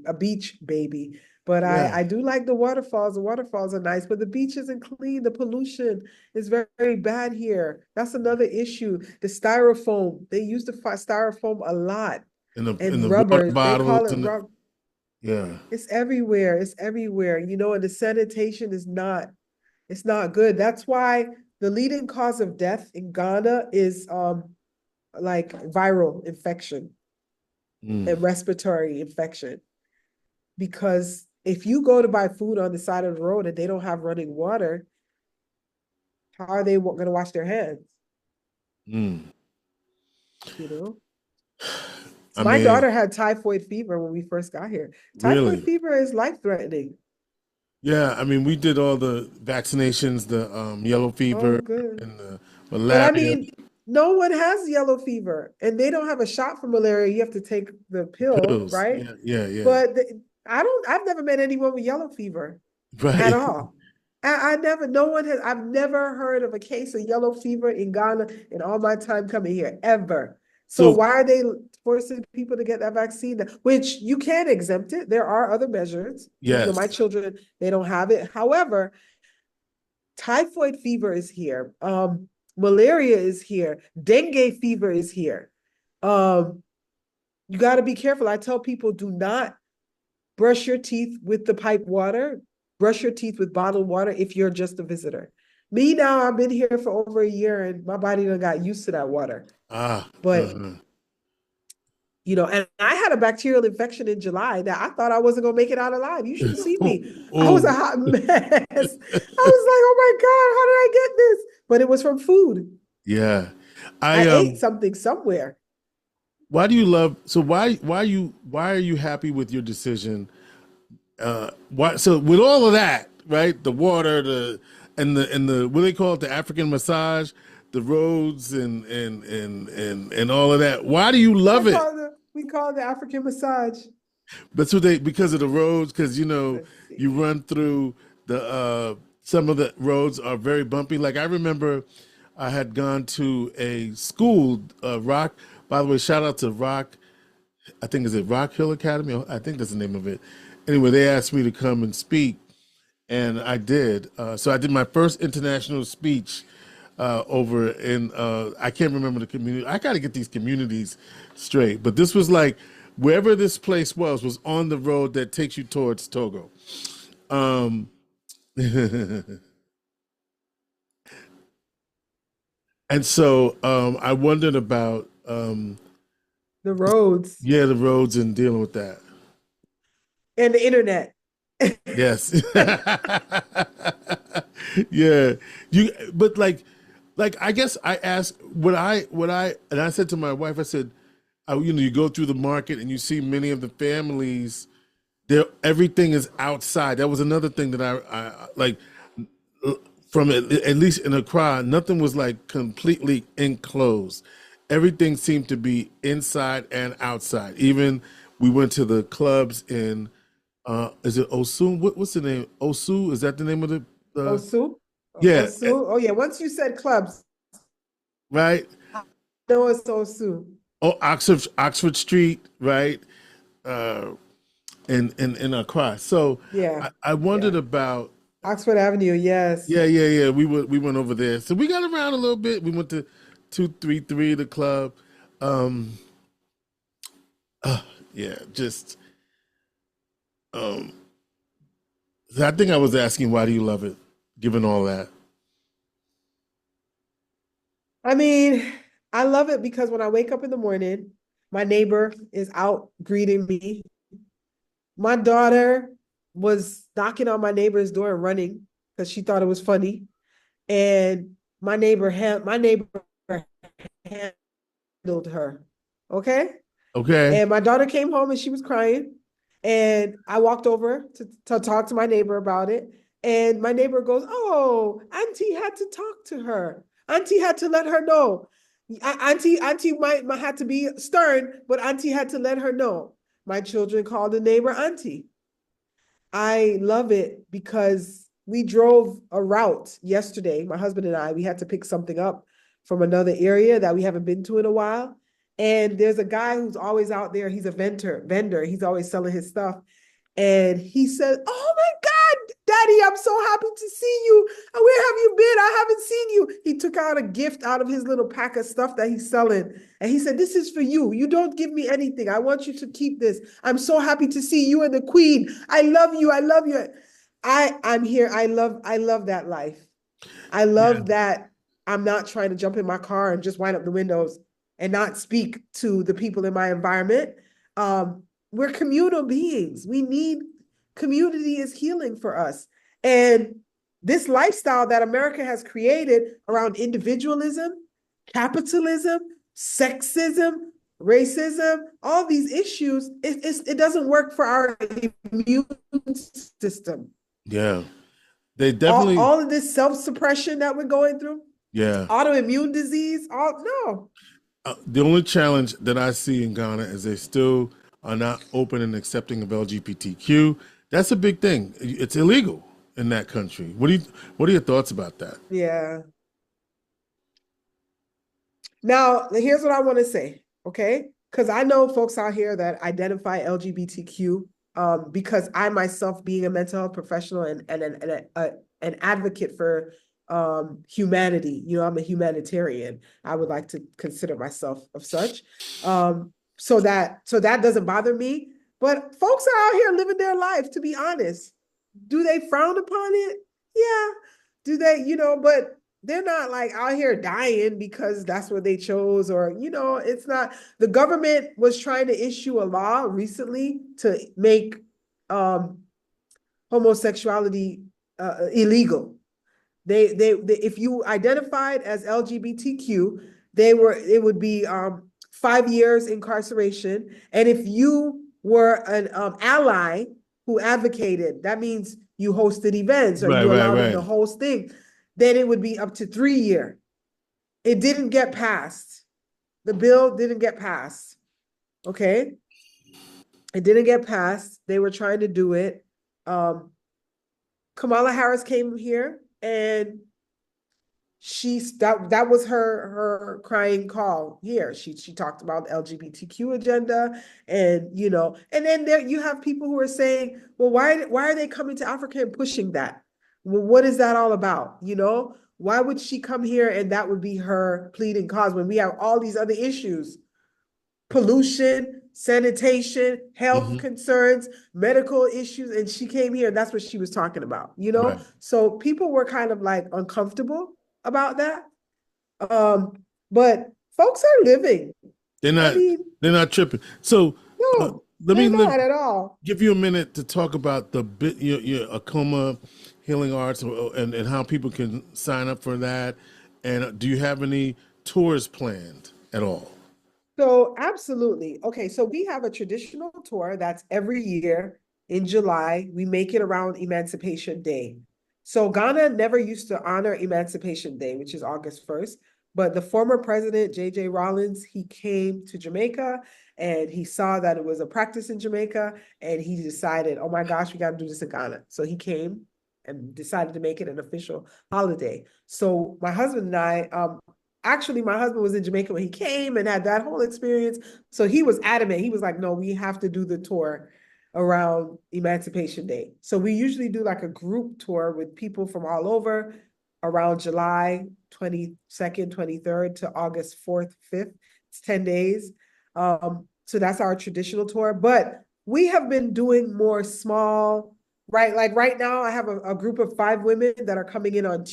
but Yeah. I do like the waterfalls. The waterfalls are nice, but the beach isn't clean. The pollution is very, very bad here. That's another issue. The styrofoam, they use the styrofoam a lot, In and the water rubber, they call bottles it and rubber. yeah. It's everywhere. It's everywhere, and the sanitation is not, it's not good. That's why the leading cause of death in Ghana is like viral infection Mm. and respiratory infection. Because if you go to buy food on the side of the road and they don't have running water, how are they going to wash their hands? Mm. You know, I my mean, daughter had typhoid fever when we first got here. Typhoid really. fever is life-threatening. Yeah, I mean, we did all the vaccinations, the yellow Oh, fever good. and the But I malaria mean, no one has yellow fever, and they don't have a shot for malaria. You have to take the pill, pills. right? Yeah, yeah, yeah. But I've never met anyone with yellow fever at Right, all. I've never heard of a case of yellow fever in Ghana in all my time coming here, ever. So So why are they forcing people to get that vaccine? Which you can exempt it. There are other measures. My yes, children, they don't have it. However, typhoid fever is here. Malaria is here. Dengue fever is here. You got to be careful. I tell people, do not brush your teeth with the pipe water. Brush your teeth with bottled water if you're just a visitor. Me now, I've been here for over a year and my body done got used to that water. ah, But and I had a bacterial infection in July that I thought I wasn't gonna make it out alive. You should have seen me. I was a hot mess. I was like, oh my God, how did I get this? But it was from food. yeah. I ate something somewhere. Why do you love? So why are you happy with your decision? Why? So with all of that, right? The water, and the what do they call it? The African massage, the roads, and all of that. Why do you love it? We call it the African massage. But because of the roads, because you run through the some of the roads are very bumpy. Like I remember, I had gone to a school, Rock. By the way, shout out to Rock. I think is it Rock Hill Academy? I think that's the name of it. Anyway, they asked me to come and speak, and I did. So I did my first international speech over in I can't remember the community. I got to get these communities straight. But this was like wherever this place was on the road that takes you towards Togo. And so I wondered about the roads. Yeah, the roads and dealing with that. And the internet. Yes. Yeah. But like I guess I asked and I said to my wife, I said, you go through the market and you see many of the families, everything is outside. That was another thing that I like from at least in Accra, nothing was like completely enclosed. Everything seemed to be inside and outside. Even we went to the clubs in is it Osu? What's the name? Osu? Is that the name of the Osu? Yeah. Osu? Oh yeah. Once you said clubs. Right. No, it's Osu. Oh, Oxford Street, right? In Accra. So yeah. I wondered about Oxford Avenue, yes. Yeah. We went over there. So we got around a little bit. We went to 233, the club. Yeah, just I think I was asking, why do you love it, given all that? I mean, I love it because when I wake up in the morning, my neighbor is out greeting me. My daughter was knocking on my neighbor's door and running because she thought it was funny. And my neighbor handled her. Okay? Okay. And my daughter came home and she was crying. And I walked over to talk to my neighbor about it. And my neighbor goes, oh, Auntie had to talk to her. Auntie had to let her know. Auntie might have to be stern, but Auntie had to let her know. My children called the neighbor Auntie. I love it because we drove a route yesterday. My husband and I, we had to pick something up from another area that we haven't been to in a while. And there's a guy who's always out there. He's a vendor. He's always selling his stuff. And he said, oh my God, Daddy, I'm so happy to see you. Where have you been? I haven't seen you. He took out a gift out of his little pack of stuff that he's selling. And he said, this is for you. You don't give me anything. I want you to keep this. I'm so happy to see you and the Queen. I love you. I love you. I'm here. I love that life. I love that I'm not trying to jump in my car and just wind up the windows and not speak to the people in my environment. We're communal beings. We need community is healing for us. And this lifestyle that America has created around individualism, capitalism, sexism, racism, all these issues, it doesn't work for our immune system. Yeah. They definitely all of this self-suppression that we're going through. Yeah. Autoimmune disease. No. The only challenge that I see in Ghana is they still are not open and accepting of LGBTQ. That's a big thing. It's illegal. in that country. What are your thoughts about that? Yeah. Now, here's what I want to say, okay? Because I know folks out here that identify LGBTQ, because I myself, being a mental health professional an advocate for humanity, I'm a humanitarian. I would like to consider myself of such. So that doesn't bother me. But folks are out here living their life, to be honest. Do they frown upon it? Yeah. Do they, but they're not like out here dying because that's what they chose, or it's not. The government was trying to issue a law recently to make homosexuality illegal. They if you identified as LGBTQ, it would be 5 years incarceration, and if you were an ally who advocated, that means you hosted events or you allowed them to host things, then it would be up to 3 years. It didn't get passed. The bill didn't get passed. Okay. It didn't get passed. They were trying to do it. Kamala Harris came here and that was her crying call here. She talked about the LGBTQ agenda, and then there you have people who are saying, well, why are they coming to Africa and pushing that? Well, what is that all about? Why would she come here and that would be her pleading cause when we have all these other issues? Pollution, sanitation, health concerns, medical issues, and she came here and that's what she was talking about, Right. So people were kind of like uncomfortable about that. But folks are living. They're not tripping. So no, let me not at all. give you a minute to talk about your Acoma Healing Arts and how people can sign up for that. And do you have any tours planned at all? So absolutely. Okay, so we have a traditional tour that's every year in July. We make it around Emancipation Day. So Ghana never used to honor Emancipation Day, which is August 1st. But the former president, J.J. Rollins, he came to Jamaica and he saw that it was a practice in Jamaica and he decided, oh my gosh, we got to do this in Ghana. So he came and decided to make it an official holiday. So my husband and I, actually, my husband was in Jamaica when he came and had that whole experience. So he was adamant. He was like, no, we have to do the tour around Emancipation Day. So we usually do like a group tour with people from all over around July 22nd, 23rd to August 4th, 5th. It's 10 days. So that's our traditional tour. But we have been doing more small, right? Like right now, I have a group of 5 women that are coming in on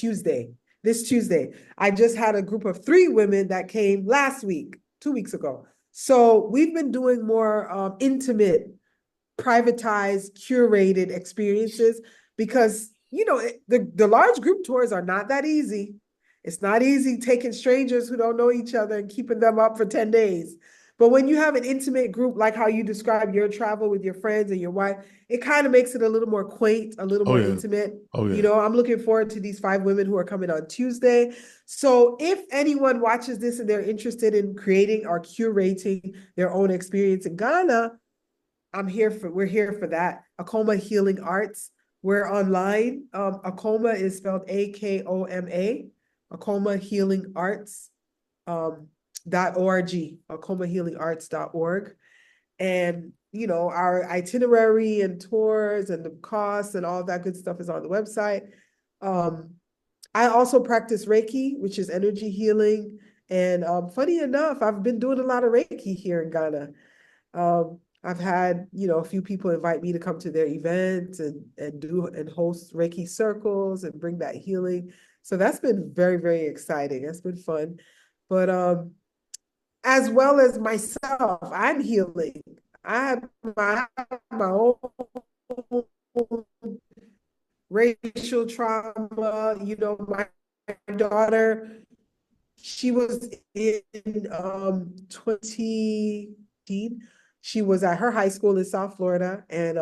this Tuesday. I just had a group of 3 women that came last week, 2 weeks ago. So we've been doing more intimate, privatized, curated experiences because, the large group tours are not that easy. It's not easy taking strangers who don't know each other and keeping them up for 10 days. But when you have an intimate group, like how you describe your travel with your friends and your wife, it kind of makes it a little more quaint, a little more intimate. Oh, yeah. I'm looking forward to these 5 women who are coming on Tuesday. So if anyone watches this and they're interested in creating or curating their own experience in Ghana, we're here for that. Acoma Healing Arts. We're online. Acoma is spelled Akoma, Acoma Healing Arts. .org, acomahealingarts.org. And, our itinerary and tours and the costs and all that good stuff is on the website. I also practice Reiki, which is energy healing. And funny enough, I've been doing a lot of Reiki here in Ghana. I've had, a few people invite me to come to their events and host Reiki circles and bring that healing. So that's been very, very exciting. That's been fun. But as well as myself, I'm healing. I have my own racial trauma. My daughter, she was in 2018. She was at her high school in South Florida, and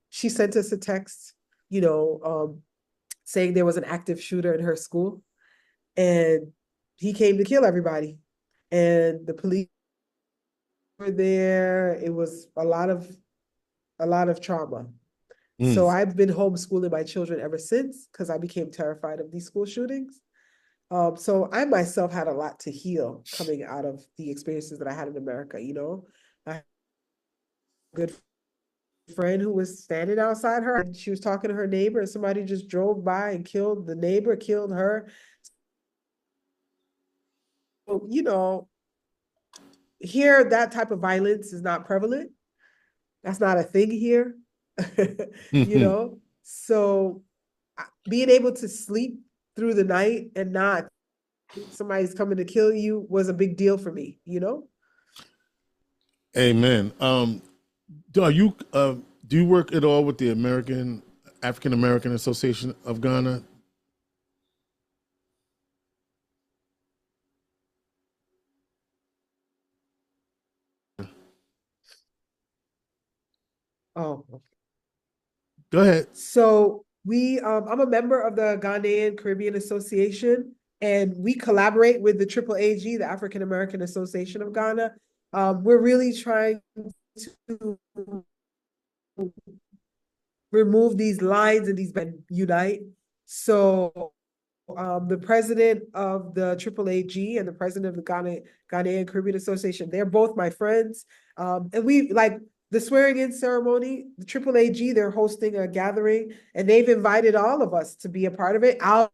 she sent us a text, saying there was an active shooter in her school, and he came to kill everybody. And the police were there. It was a lot of trauma. So I've been homeschooling my children ever since because I became terrified of these school shootings. So I myself had a lot to heal coming out of the experiences that I had in America, you know. I had a good friend who was standing outside her and she was talking to her neighbor and somebody just drove by and killed the neighbor, killed her. So, you know, here that type of violence is not prevalent. That's not a thing here, you know. So being able to sleep through the night and not somebody's coming to kill you was a big deal for me, you know. Amen. Do you work at all with the African American Association of Ghana? Oh, Go ahead. so I'm a member of the Ghanaian Caribbean Association, and we collaborate with the AAAG, the African American Association of Ghana. We're really trying to remove these lines and these men unite. So the president of the AAAG and the president of the Ghanaian Caribbean Association, they're both my friends. And we like the swearing in ceremony, the AAAG, they're hosting a gathering and they've invited all of us to be a part of it. I'll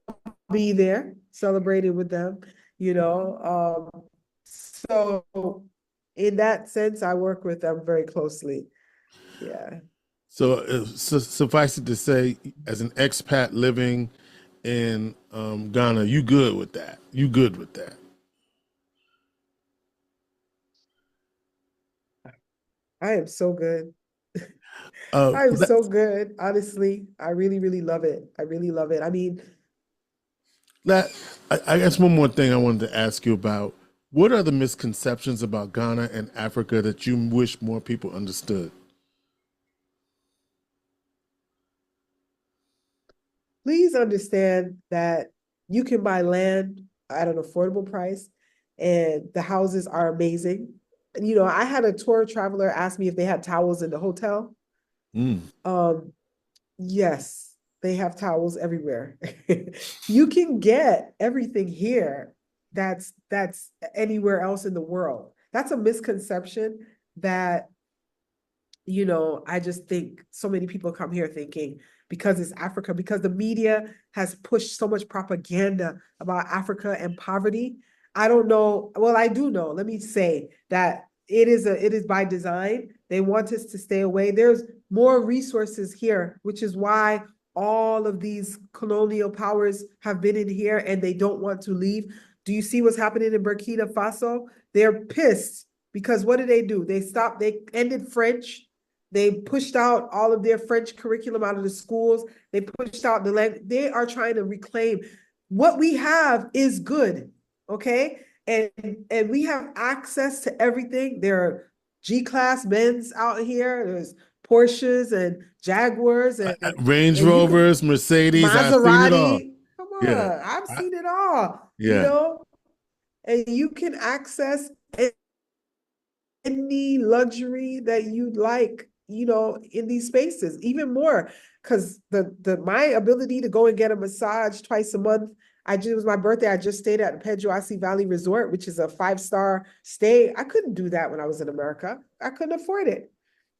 be there celebrating with them, you know. So in that sense, I work with them very closely. Yeah. So suffice it to say, as an expat living in Ghana, you good with that? You good with that? I am so good. I'm so good. Honestly, I really, really love it. I really love it. I mean, I guess one more thing I wanted to ask you about. What are the misconceptions about Ghana and Africa that you wish more people understood? please understand that you can buy land at an affordable price and the houses are amazing. And, you know, I had a tour traveler ask me if they had towels in the hotel. Um, yes, they have towels everywhere. You can get everything here that's anywhere else in the world. That's a misconception that, you know, I just think so many people come here thinking because it's Africa, because the media has pushed so much propaganda about Africa and poverty. I don't know. Well, I do know. Let me say that it is by design. They want us to stay away. There's more resources here, which is why all of these colonial powers have been in here and they don't want to leave. Do you see what's happening in Burkina Faso? They're pissed because what did they do? They ended French. They pushed out all of their French curriculum out of the schools. They pushed out the language. They are trying to reclaim what we have is good, okay? And we have access to everything. There are G-class Benz out here. There's Porsches and Jaguars and Range Rovers, Mercedes. I've seen it all. Maserati. Come on, I've seen it all. You know, and you can access any luxury that you'd like, you know, in these spaces, even more. Because my ability to go and get a massage twice a month, it was my birthday. I just stayed at Pedro Assi Valley Resort, which is a 5-star stay. I couldn't do that when I was in America. I couldn't afford it.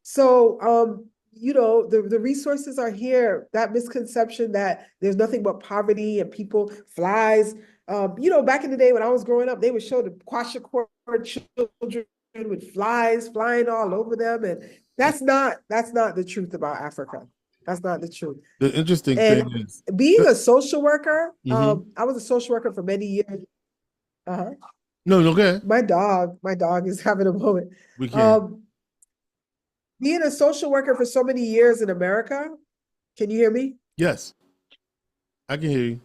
So, you know, the resources are here. That misconception that there's nothing but poverty and people flies. You know, back in the day when I was growing up, they would show the kwashiorkor children with flies flying all over them, and that's not the truth about Africa. That's not the truth. The interesting thing is being a social worker. I was a social worker for many years. No, okay. My dog is having a moment. We can. Being a social worker for so many years in America, can you hear me? Yes, I can hear you.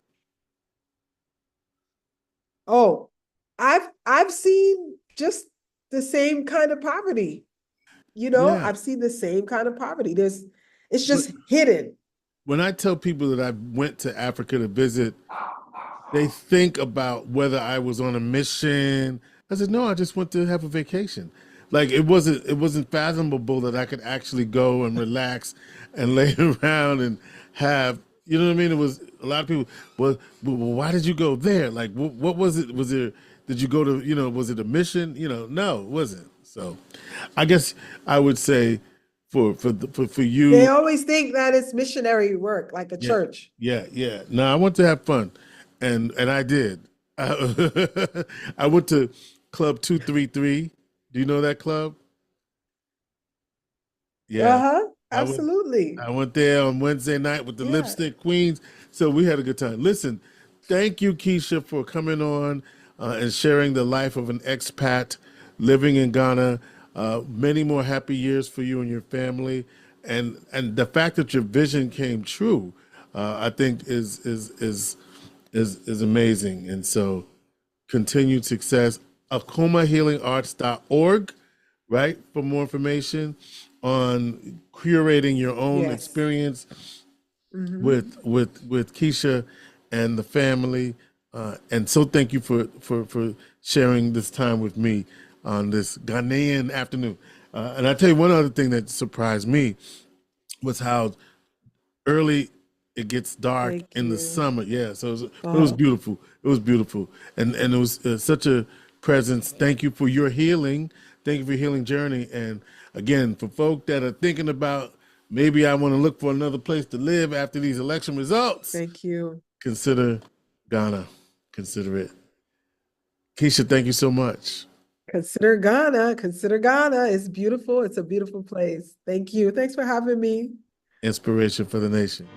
Oh, I've seen just the same kind of poverty. You know, I've seen the same kind of poverty. It's just hidden. When I tell people that I went to Africa to visit, they think about whether I was on a mission. I said, no, I just went to have a vacation. like it wasn't fathomable that I could actually go and relax and lay around and have, you know what I mean? It was a lot of people. Well, why did you go there? Like, what was it? Was there? Did you go to? Was it a mission? No, it wasn't. So, I guess I would say for you. They always think that it's missionary work, like a church. Yeah. No, I want to have fun, and I did. I went to Club 233. Do you know that club? Yeah. Absolutely. I went there on Wednesday night with the Lipstick Queens. So we had a good time. Listen, thank you, Keachia, for coming on and sharing the life of an expat living in Ghana. Many more happy years for you and your family. And the fact that your vision came true, I think is amazing. And so continued success. AkomaHealingArts.org, right? For more information on curating your own experience with Keachia and the family. And so thank you for sharing this time with me on this Ghanaian afternoon. And I tell you one other thing that surprised me was how early it gets dark in the summer. Yeah, so it was beautiful. It was beautiful. And it was such a presence. Thank you for your healing. Thank you for your healing journey. And again, for folk that are thinking about maybe I want to look for another place to live after these election results. Thank you. Consider Ghana. Consider it. Keachia, thank you so much. Consider Ghana. Consider Ghana. It's beautiful. It's a beautiful place. Thank you. Thanks for having me. Inspiration for the nation.